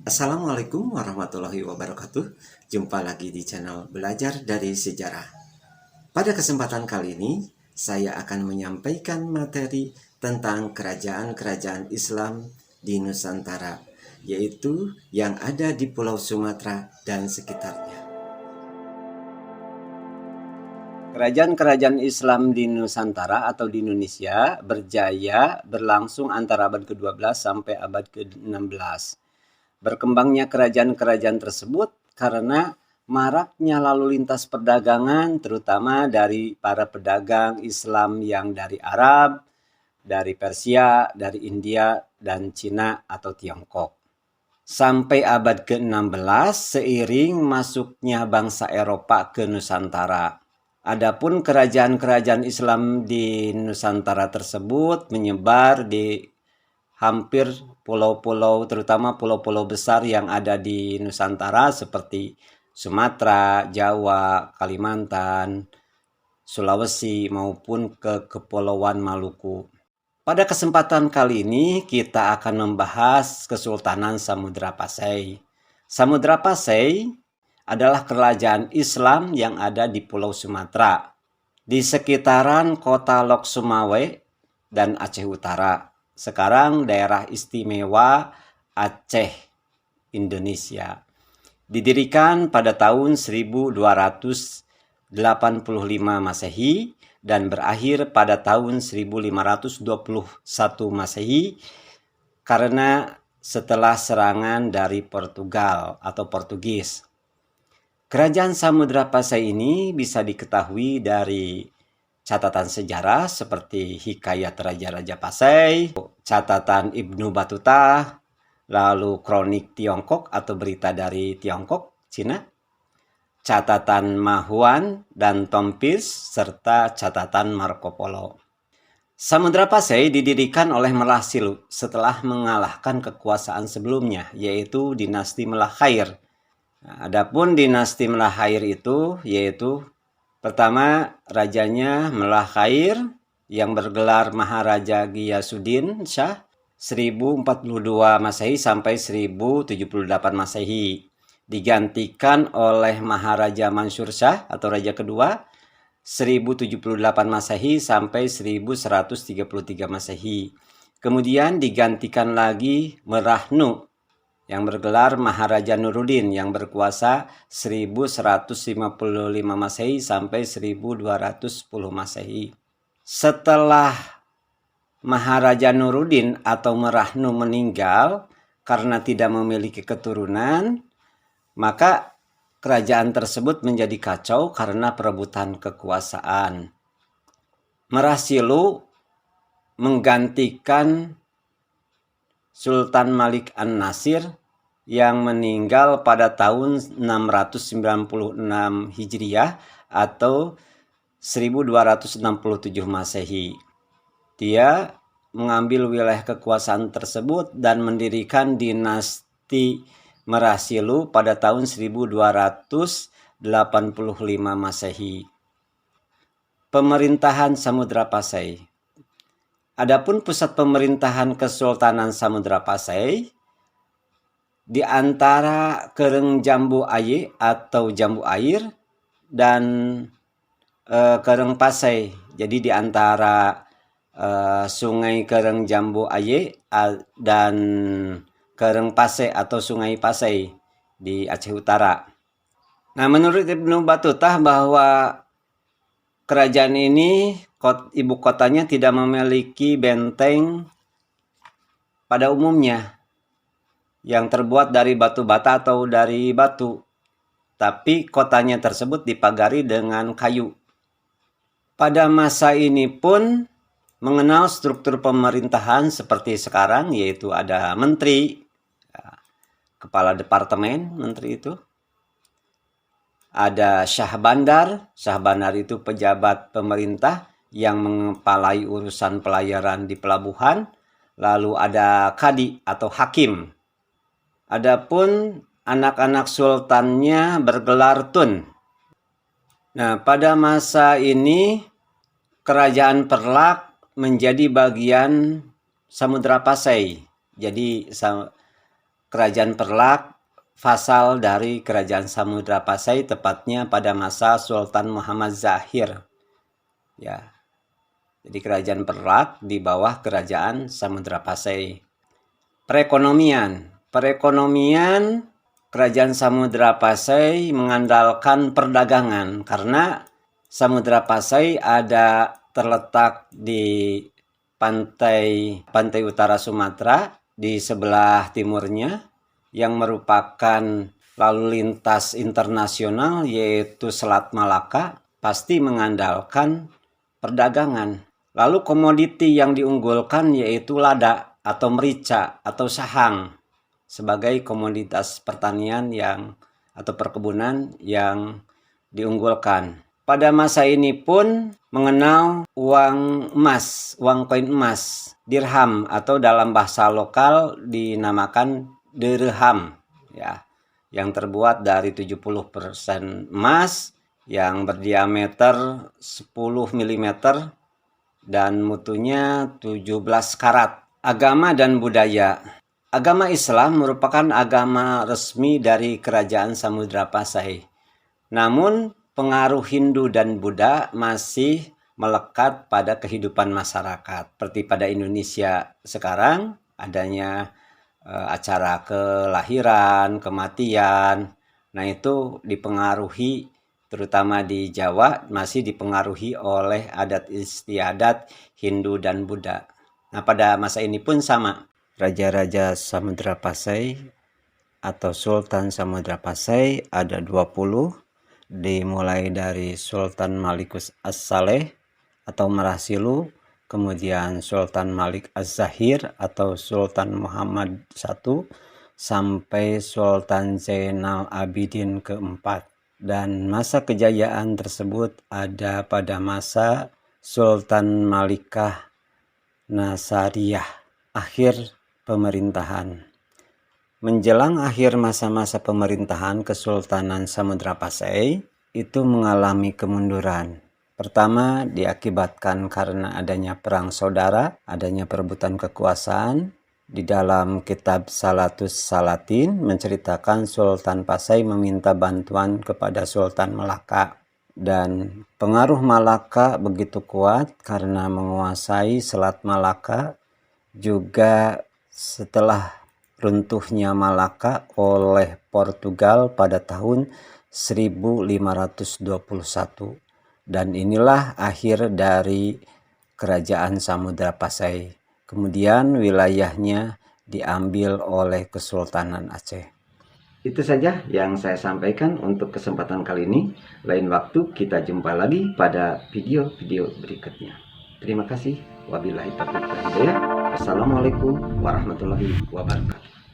Assalamualaikum warahmatullahi wabarakatuh. Jumpa lagi di channel Belajar dari Sejarah. Pada kesempatan kali ini, saya akan menyampaikan materi tentang kerajaan-kerajaan Islam di Nusantara, yaitu yang ada di Pulau Sumatera dan sekitarnya. Kerajaan-kerajaan Islam di Nusantara atau di Indonesia berjaya berlangsung antara abad ke-12 sampai abad ke-16. Berkembangnya kerajaan-kerajaan tersebut karena maraknya lalu lintas perdagangan, terutama dari para pedagang Islam yang dari Arab, dari Persia, dari India, dan Cina atau Tiongkok. Sampai abad ke-16 seiring masuknya bangsa Eropa ke Nusantara. Adapun kerajaan-kerajaan Islam di Nusantara tersebut menyebar di hampir pulau-pulau, terutama pulau-pulau besar yang ada di Nusantara seperti Sumatera, Jawa, Kalimantan, Sulawesi maupun ke Kepulauan Maluku. Pada kesempatan kali ini kita akan membahas Kesultanan Samudra Pasai. Samudra Pasai adalah kerajaan Islam yang ada di Pulau Sumatera, di sekitaran kota Lok Sumawe dan Aceh Utara. Sekarang daerah istimewa Aceh, Indonesia. Didirikan pada tahun 1285 Masehi dan berakhir pada tahun 1521 Masehi karena setelah serangan dari Portugal atau Portugis. Kerajaan Samudra Pasai ini bisa diketahui dari catatan sejarah seperti Hikayat Raja-Raja Pasai, catatan Ibnu Battuta, lalu kronik Tiongkok atau berita dari Tiongkok, Cina, catatan Mahuan dan Tompis, serta catatan Marco Polo. Samudra Pasai didirikan oleh Melah Silu setelah mengalahkan kekuasaan sebelumnya, yaitu dinasti Melahkhair. Adapun dinasti Melahkhair itu yaitu pertama rajanya Melahkhair yang bergelar Maharaja Ghiyasuddin Shah 1042 Masehi sampai 1078 Masehi. Digantikan oleh Maharaja Mansur Shah atau Raja kedua 1078 Masehi sampai 1133 Masehi. Kemudian digantikan lagi Merahnu yang bergelar Maharaja Nuruddin yang berkuasa 1155 Masehi sampai 1210 Masehi. Setelah Maharaja Nuruddin atau Merahnu meninggal karena tidak memiliki keturunan, maka kerajaan tersebut menjadi kacau karena perebutan kekuasaan. Merah Silu menggantikan Sultan Malik An-Nasir yang meninggal pada tahun 696 Hijriah atau 1267 Masehi. Dia mengambil wilayah kekuasaan tersebut dan mendirikan dinasti Merah Silu pada tahun 1285 Masehi. Pemerintahan Samudra Pasai. Adapun pusat pemerintahan Kesultanan Samudra Pasai di antara Kereng Jambu Aye atau Jambu Air dan Kereng Pasai. Jadi di antara Sungai Kereng Jambu Aye dan Kereng Pasai atau Sungai Pasai di Aceh Utara. Nah, menurut Ibnu Battuta bahwa kerajaan ini ibu kotanya tidak memiliki benteng pada umumnya yang terbuat dari batu bata atau dari batu, tapi kotanya tersebut dipagari dengan kayu. Pada masa ini pun mengenal struktur pemerintahan seperti sekarang, yaitu ada menteri, kepala departemen menteri itu, ada Syah Bandar. Syah Bandar itu pejabat pemerintah yang mengepalai urusan pelayaran di pelabuhan. Lalu ada Kadi atau Hakim. Adapun anak-anak sultannya bergelar Tun. Nah, pada masa ini kerajaan Perlak menjadi bagian Samudra Pasai. Jadi Kerajaan Perlak vasal dari Kerajaan Samudra Pasai, tepatnya pada masa Sultan Muhammad Zahir. Ya. Jadi Kerajaan Perlak di bawah Kerajaan Samudra Pasai. Perekonomian Kerajaan Samudra Pasai mengandalkan perdagangan karena Samudra Pasai terletak di pantai utara Sumatera di sebelah timurnya yang merupakan lalu lintas internasional yaitu Selat Malaka, pasti mengandalkan perdagangan. Lalu komoditi yang diunggulkan yaitu lada atau merica atau sahang sebagai komoditas pertanian atau perkebunan yang diunggulkan. Pada masa ini pun mengenal uang koin emas, dirham atau dalam bahasa lokal dinamakan dirham, ya, yang terbuat dari 70% emas yang berdiameter 10 mm dan mutunya 17 karat. Agama dan budaya. Agama Islam merupakan agama resmi dari Kerajaan Samudra Pasai. Namun, pengaruh Hindu dan Buddha masih melekat pada kehidupan masyarakat. Seperti pada Indonesia sekarang, adanya acara kelahiran, kematian. Nah, itu dipengaruhi, terutama di Jawa, masih dipengaruhi oleh adat istiadat Hindu dan Buddha. Nah, pada masa ini pun sama. Raja-raja Samudra Pasai atau Sultan Samudra Pasai ada 20, dimulai dari Sultan Malikus As-Saleh atau Marasilu, kemudian Sultan Malik Az-Zahir atau Sultan Muhammad I, sampai Sultan Zainal Abidin keempat. Dan masa kejayaan tersebut ada pada masa Sultan Malikah Nasariyah, akhir pemerintahan. Menjelang akhir masa-masa pemerintahan Kesultanan Samudra Pasai, itu mengalami kemunduran. Pertama, diakibatkan karena adanya perang saudara, adanya perebutan kekuasaan. Di dalam kitab Salatus Salatin menceritakan Sultan Pasai meminta bantuan kepada Sultan Malaka. Dan pengaruh Malaka begitu kuat karena menguasai Selat Malaka. Juga setelah runtuhnya Malaka oleh Portugal pada tahun 1521. Dan inilah akhir dari Kerajaan Samudra Pasai. Kemudian wilayahnya diambil oleh Kesultanan Aceh. Itu saja yang saya sampaikan untuk kesempatan kali ini. Lain waktu kita jumpa lagi pada video-video berikutnya. Terima kasih. Wabillahi taufiq wal hidayah. Wassalamualaikum warahmatullahi wabarakatuh.